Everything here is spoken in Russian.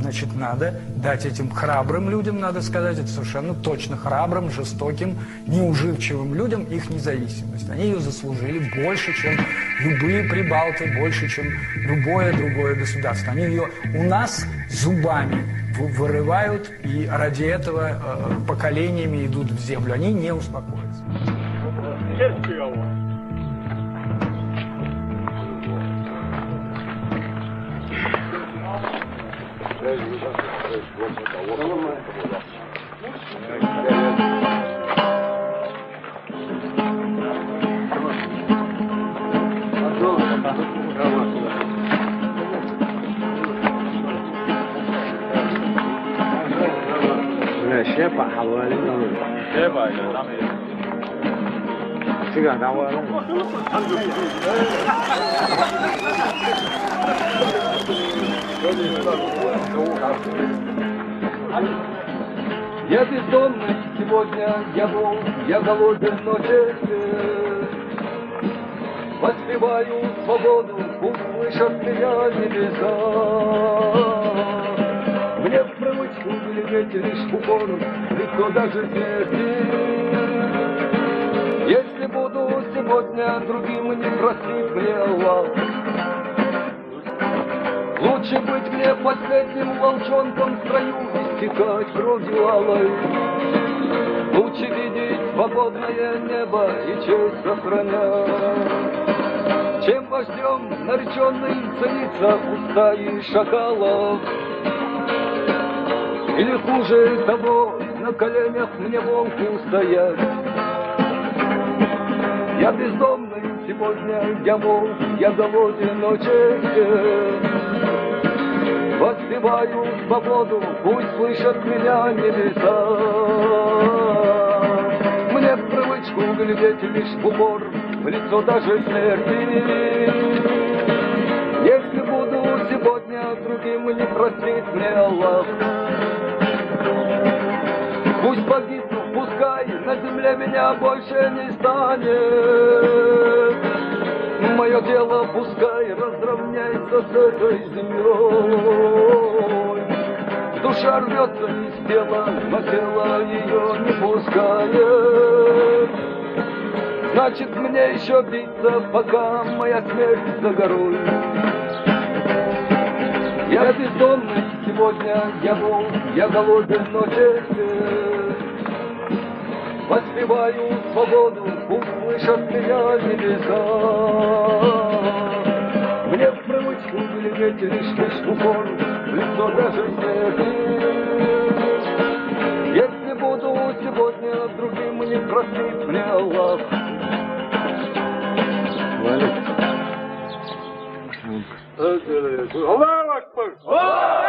значит, надо дать этим храбрым людям, надо сказать, это совершенно точно храбрым, жестоким, неуживчивым людям их независимость. Они ее заслужили больше, чем любые прибалты, больше, чем любое другое государство. Они ее у нас зубами вырывают, и ради этого поколениями идут в землю. Они не успокоятся. Siapa hawa ini? Siapa ya? Tiga hawa. Я бездомный сегодня, я волк, я голоден, но честен. Воспеваю свободу, пусть слышат меня небеса. Мне в привычку глядеть лишь в упор, лицо даже смерти. Если буду сегодня другим, не простит мне Аллах. Лучше быть мне последним волчонком в строю, истекать кровью алой. Лучше видеть свободное небо и честь сохранять, чем вождем нареченным цениться у стаи шакалов. Или хуже того, на коленях мне волку стоять. Я бездомный сегодня, я волк, я голоден, но честен. Воспеваю свободу, пусть слышат меня небеса. Мне в привычку глядеть лишь в упор, в лицо даже смерти. Если буду сегодня другим, не простит мне Аллах. Пусть погибну, пускай на земле меня больше не станет. Мое дело пускай разровняется с этой землей. Душа рвется из тела, но тело ее не пускает. Значит, мне еще биться, пока моя смерть за горой. Я бездомный сегодня, я волк, я голоден, но честен. Воспеваю свободу, пусть слышат меня небеса. Мне в привычку глядеть лишь в упор, в лицо даже смерти. Если буду сегодня другим, не простит мне Аллах. Аллаху Акбар!